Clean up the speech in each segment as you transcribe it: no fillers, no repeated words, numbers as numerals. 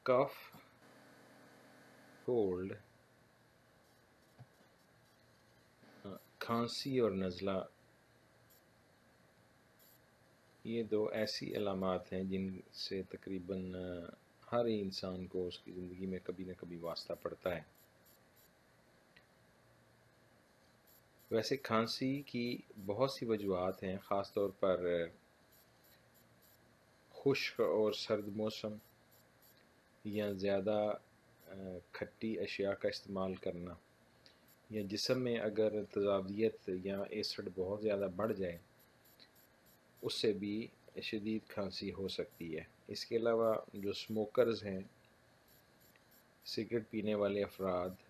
کف، cold, کھانسی اور نزلہ، یہ دو ایسی علامات ہیں جن سے تقریباً ہر انسان کو اس کی زندگی میں کبھی نہ کبھی واسطہ پڑتا ہے۔ ویسے کھانسی کی بہت سی وجوہات ہیں، خاص طور پر خشک اور سرد موسم یا زیادہ کھٹی اشیاء کا استعمال کرنا، یا جسم میں اگر تیزابیت یا ایسڈ بہت زیادہ بڑھ جائے اس سے بھی شدید کھانسی ہو سکتی ہے۔ اس کے علاوہ جو سموکرز ہیں، سگریٹ پینے والے افراد،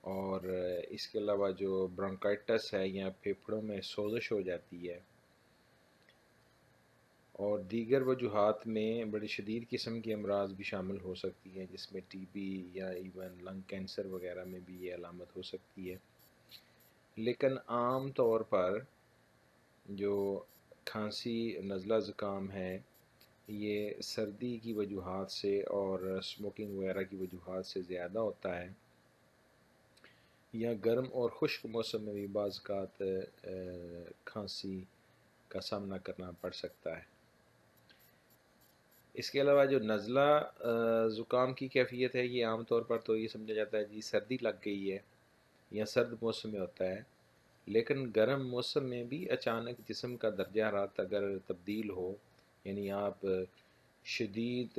اور اس کے علاوہ جو برونکائٹس ہے یا پھیپھڑوں میں سوزش ہو جاتی ہے، اور دیگر وجوہات میں بڑی شدید قسم کی امراض بھی شامل ہو سکتی ہیں، جس میں ٹی بی یا ایون لنگ کینسر وغیرہ میں بھی یہ علامت ہو سکتی ہے۔ لیکن عام طور پر جو کھانسی نزلہ زکام ہے یہ سردی کی وجوہات سے اور سموکنگ وغیرہ کی وجوہات سے زیادہ ہوتا ہے، یا گرم اور خشک موسم میں بھی بعض اوقات کھانسی کا سامنا کرنا پڑ سکتا ہے۔ اس کے علاوہ جو نزلہ زکام کی کیفیت ہے یہ عام طور پر تو یہ سمجھا جاتا ہے جی سردی لگ گئی ہے یا سرد موسم میں ہوتا ہے، لیکن گرم موسم میں بھی اچانک جسم کا درجہ حرارت اگر تبدیل ہو، یعنی آپ شدید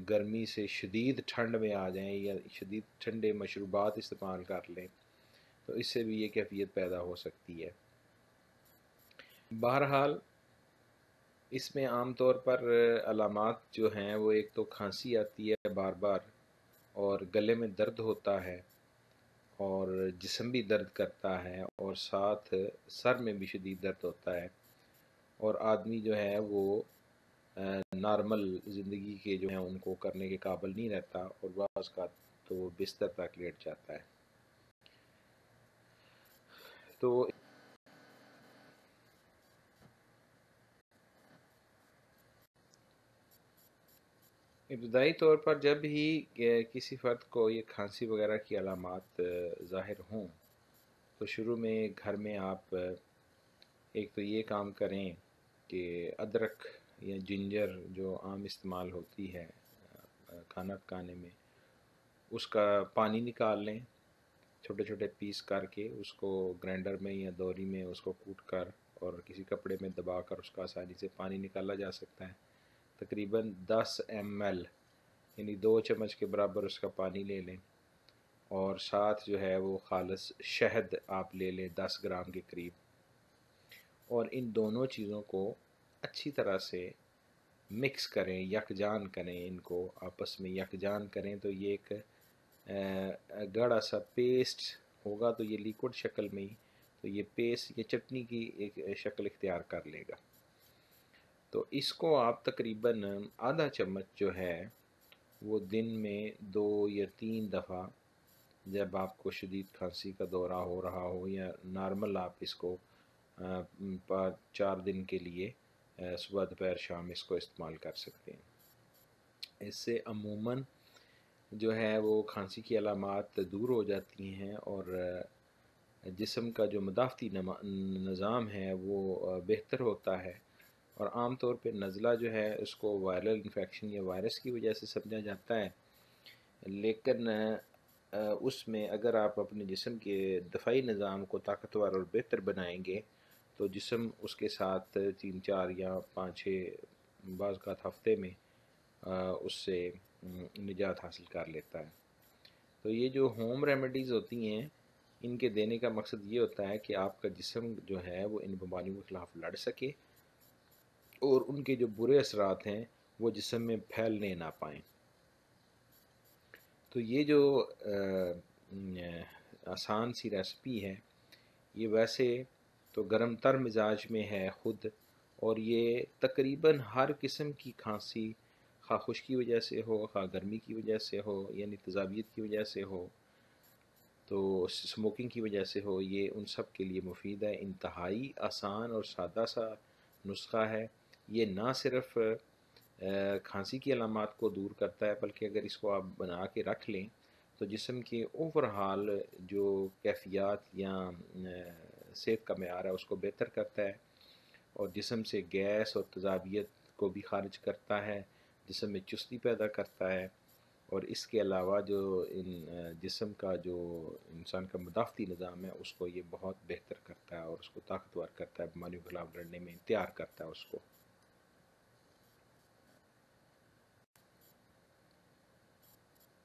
گرمی سے شدید ٹھنڈ میں آ جائیں یا شدید ٹھنڈے مشروبات استعمال کر لیں تو اس سے بھی یہ کیفیت پیدا ہو سکتی ہے۔ بہرحال اس میں عام طور پر علامات جو ہیں وہ ایک تو کھانسی آتی ہے بار بار، اور گلے میں درد ہوتا ہے، اور جسم بھی درد کرتا ہے، اور ساتھ سر میں بھی شدید درد ہوتا ہے، اور آدمی جو ہے وہ نارمل زندگی کے جو ہیں ان کو کرنے کے قابل نہیں رہتا، اور بعض کا تو وہ بستر تک لیٹ جاتا ہے۔ تو ابتدائی طور پر جب ہی کسی فرد کو یہ کھانسی وغیرہ کی علامات ظاہر ہوں تو شروع میں گھر میں آپ ایک تو یہ کام کریں کہ ادرک یا جنجر جو عام استعمال ہوتی ہے کھانا پکانے میں، اس کا پانی نکال لیں چھوٹے چھوٹے پیس کر کے، اس کو گرائنڈر میں یا دوری میں اس کو کوٹ کر اور کسی کپڑے میں دبا کر اس کا آسانی سے پانی نکالا جا سکتا ہے۔ تقریباً 10 ml یعنی 2 چمچ کے برابر اس کا پانی لے لیں، اور ساتھ جو ہے وہ خالص شہد آپ لے لیں 10 گرام کے قریب، اور ان دونوں چیزوں کو اچھی طرح سے مکس کریں، یکجان کریں، ان کو آپس میں یکجان کریں تو یہ ایک گاڑھا سا پیسٹ ہوگا، تو یہ لیکوڈ شکل میں ہی تو یہ پیسٹ یہ چٹنی کی ایک شکل اختیار کر لے گا۔ تو اس کو آپ تقریباً آدھا چمچ جو ہے وہ دن میں 2 یا 3 دفعہ، جب آپ کو شدید کھانسی کا دورہ ہو رہا ہو یا نارمل آپ اس کو 4 دن کے لیے صبح دوپہر شام اس کو استعمال کر سکتے ہیں۔ اس سے عموماً جو ہے وہ کھانسی کی علامات دور ہو جاتی ہیں، اور جسم کا جو مدافعتی نظام ہے وہ بہتر ہوتا ہے، اور عام طور پہ نزلہ جو ہے اس کو وائرل انفیکشن یا وائرس کی وجہ سے سمجھا جاتا ہے، لیکن اس میں اگر آپ اپنے جسم کے دفاعی نظام کو طاقتور اور بہتر بنائیں گے تو جسم اس کے ساتھ 3 4 یا 5 6 بعض اوقات ہفتے میں اس سے نجات حاصل کر لیتا ہے۔ تو یہ جو ہوم ریمیڈیز ہوتی ہیں ان کے دینے کا مقصد یہ ہوتا ہے کہ آپ کا جسم جو ہے وہ ان بیماریوں کے خلاف لڑ سکے اور ان کے جو برے اثرات ہیں وہ جسم میں پھیلنے نہ پائیں۔ تو یہ جو آسان سی ریسپی ہے یہ ویسے تو گرم تر مزاج میں ہے خود، اور یہ تقریباً ہر قسم کی کھانسی، خواہ خشکی کی وجہ سے ہو، خواہ گرمی کی وجہ سے ہو، یعنی تیزابیت کی وجہ سے ہو، تو اسموکنگ کی وجہ سے ہو، یہ ان سب کے لیے مفید ہے۔ انتہائی آسان اور سادہ سا نسخہ ہے۔ یہ نہ صرف کھانسی کی علامات کو دور کرتا ہے، بلکہ اگر اس کو آپ بنا کے رکھ لیں تو جسم کے اوورحال جو کیفیات یا صحت کا معیار ہے اس کو بہتر کرتا ہے، اور جسم سے گیس اور تیزابیت کو بھی خارج کرتا ہے، جسم میں چستی پیدا کرتا ہے، اور اس کے علاوہ جو جسم کا جو انسان کا مدافعتی نظام ہے اس کو یہ بہت بہتر کرتا ہے اور اس کو طاقتور کرتا ہے، بیماریوں کے خلاف لڑنے میں تیار کرتا ہے اس کو۔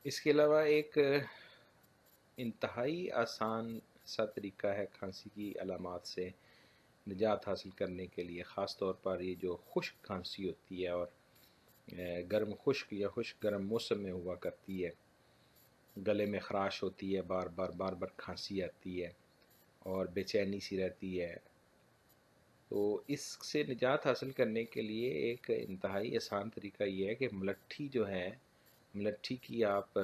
اس کے علاوہ ایک انتہائی آسان سا طریقہ ہے کھانسی کی علامات سے نجات حاصل کرنے کے لیے، خاص طور پر یہ جو خشک کھانسی ہوتی ہے اور گرم خشک یا خشک گرم موسم میں ہوا کرتی ہے، گلے میں خراش ہوتی ہے، بار بار بار بار کھانسی آتی ہے اور بے چینی سی رہتی ہے، تو اس سے نجات حاصل کرنے کے لیے ایک انتہائی آسان طریقہ یہ ہے کہ ملٹھی جو ہے، ملٹھی کی آپ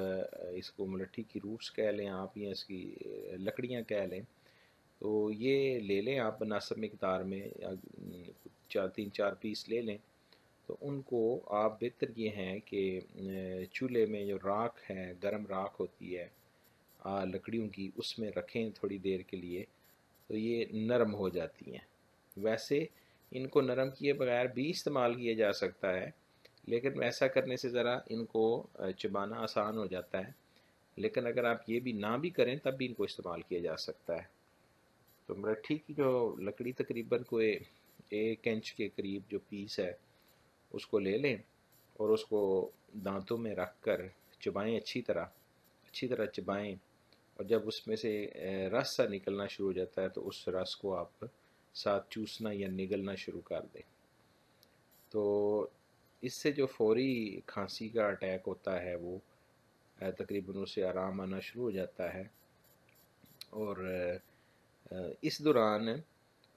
اس کو ملٹھی کی روٹس کہہ لیں آپ، یا اس کی لکڑیاں کہہ لیں، تو یہ لے لیں آپ مناسب مقدار میں، تین چار پیس لے لیں، تو ان کو آپ بہتر یہ ہیں کہ چولہے میں جو راکھ ہے، گرم راکھ ہوتی ہے لکڑیوں کی، اس میں رکھیں تھوڑی دیر کے لیے، تو یہ نرم ہو جاتی ہیں۔ ویسے ان کو نرم کیے بغیر بھی استعمال کیا جا سکتا ہے، لیکن ایسا کرنے سے ذرا ان کو چبانا آسان ہو جاتا ہے، لیکن اگر آپ یہ بھی نہ بھی کریں تب بھی ان کو استعمال کیا جا سکتا ہے۔ تو مراٹھی کی جو لکڑی تقریباً کوئی 1 انچ کے قریب جو پیس ہے اس کو لے لیں، اور اس کو دانتوں میں رکھ کر چبائیں، اچھی طرح چبائیں، اور جب اس میں سے رس سا نکلنا شروع ہو جاتا ہے تو اس رس کو آپ ساتھ چوسنا یا نگلنا شروع کر دیں، تو اس سے جو فوری کھانسی کا اٹیک ہوتا ہے وہ تقریباً اسے آرام آنا شروع ہو جاتا ہے۔ اور اس دوران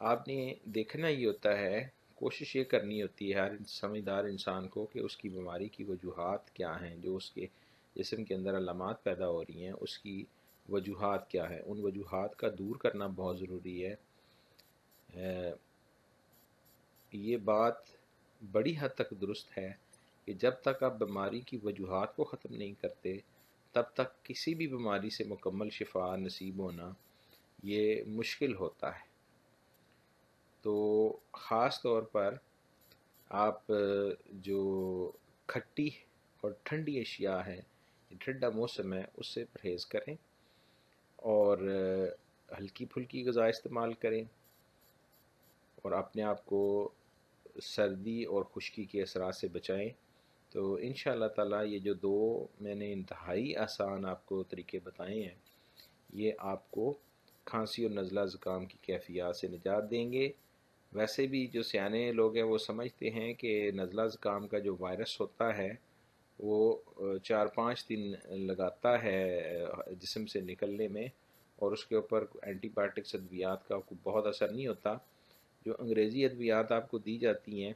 آپ نے دیکھنا یہ ہوتا ہے، کوشش یہ کرنی ہوتی ہے ہر سمجھدار انسان کو کہ اس کی بیماری کی وجوہات کیا ہیں، جو اس کے جسم کے اندر علامات پیدا ہو رہی ہیں اس کی وجوہات کیا ہیں، ان وجوہات کا دور کرنا بہت ضروری ہے۔ یہ بات بڑی حد تک درست ہے کہ جب تک آپ بیماری کی وجوہات کو ختم نہیں کرتے تب تک کسی بھی بیماری سے مکمل شفا نصیب ہونا یہ مشکل ہوتا ہے۔ تو خاص طور پر آپ جو کھٹی اور ٹھنڈی اشیاء ہیں، ٹھنڈا موسم ہے، اس سے پرہیز کریں اور ہلکی پھلکی غذا استعمال کریں، اور اپنے آپ کو سردی اور خشکی کے اثرات سے بچائیں۔ تو انشاءاللہ تعالی یہ جو دو میں نے انتہائی آسان آپ کو طریقے بتائے ہیں، یہ آپ کو کھانسی اور نزلہ زکام کی کیفیات سے نجات دیں گے۔ ویسے بھی جو سیانے لوگ ہیں وہ سمجھتے ہیں کہ نزلہ زکام کا جو وائرس ہوتا ہے وہ 4-5 دن لگاتا ہے جسم سے نکلنے میں، اور اس کے اوپر اینٹی بائیوٹکس ادویات کا بہت اثر نہیں ہوتا۔ جو انگریزی ادویات آپ کو دی جاتی ہیں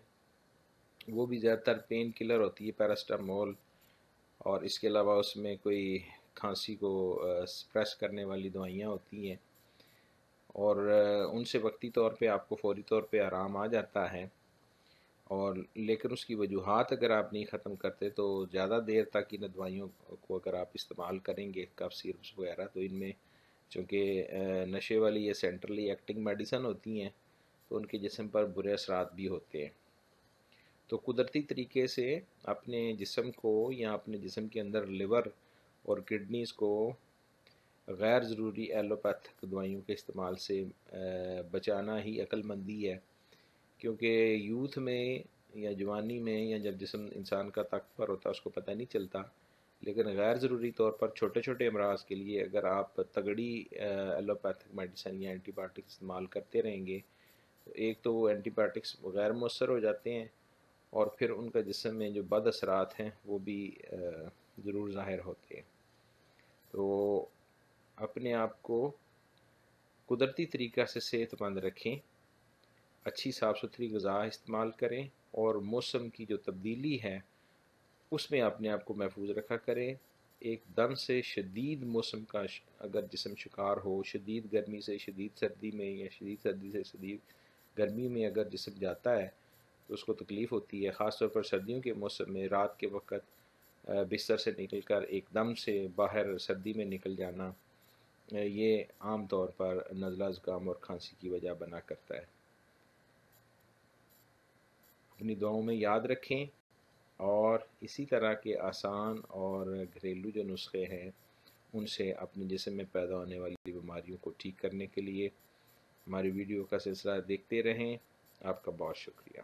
وہ بھی زیادہ تر پین کلر ہوتی ہے، پیراسٹامول، اور اس کے علاوہ اس میں کوئی کھانسی کو سپریس کرنے والی دوائیاں ہوتی ہیں، اور ان سے وقتی طور پہ آپ کو فوری طور پہ آرام آ جاتا ہے، اور لیکن اس کی وجوہات اگر آپ نہیں ختم کرتے تو زیادہ دیر تک ان دوائیوں کو اگر آپ استعمال کریں گے، کف سیرپس وغیرہ، تو ان میں چونکہ نشے والی یا سینٹرلی ایکٹنگ میڈیسن ہوتی ہیں تو ان کے جسم پر برے اثرات بھی ہوتے ہیں۔ تو قدرتی طریقے سے اپنے جسم کو یا اپنے جسم کے اندر لیور اور کڈنیز کو غیر ضروری ایلوپیتھک دوائیوں کے استعمال سے بچانا ہی عقل مندی ہے، کیونکہ یوتھ میں یا جوانی میں یا جب جسم انسان کا طاقتور ہوتا ہے اس کو پتہ نہیں چلتا، لیکن غیر ضروری طور پر چھوٹے چھوٹے امراض کے لیے اگر آپ تگڑی ایلوپیتھک میڈیسن یا اینٹی بائیوٹکس استعمال کرتے رہیں گے تو ایک تو وہ اینٹی بائیوٹکس غیر مؤثر ہو جاتے ہیں، اور پھر ان کا جسم میں جو بد اثرات ہیں وہ بھی ضرور ظاہر ہوتے ہیں۔ تو اپنے آپ کو قدرتی طریقہ سے صحت مند رکھیں، اچھی صاف ستھری غذا استعمال کریں، اور موسم کی جو تبدیلی ہے اس میں اپنے آپ کو محفوظ رکھا کریں۔ ایک دم سے شدید موسم کا اگر جسم شکار ہو، شدید گرمی سے شدید سردی میں یا شدید سردی سے شدید گرمی میں اگر جسم جاتا ہے تو اس کو تکلیف ہوتی ہے، خاص طور پر سردیوں کے موسم میں رات کے وقت بستر سے نکل کر ایک دم سے باہر سردی میں نکل جانا، یہ عام طور پر نزلہ زکام اور کھانسی کی وجہ بنا کرتا ہے۔ اپنی دعاؤں میں یاد رکھیں، اور اسی طرح کے آسان اور گھریلو جو نسخے ہیں ان سے اپنے جسم میں پیدا ہونے والی بیماریوں کو ٹھیک کرنے کے لیے ہماری ویڈیو کا سلسلہ دیکھتے رہیں۔ آپ کا بہت شکریہ۔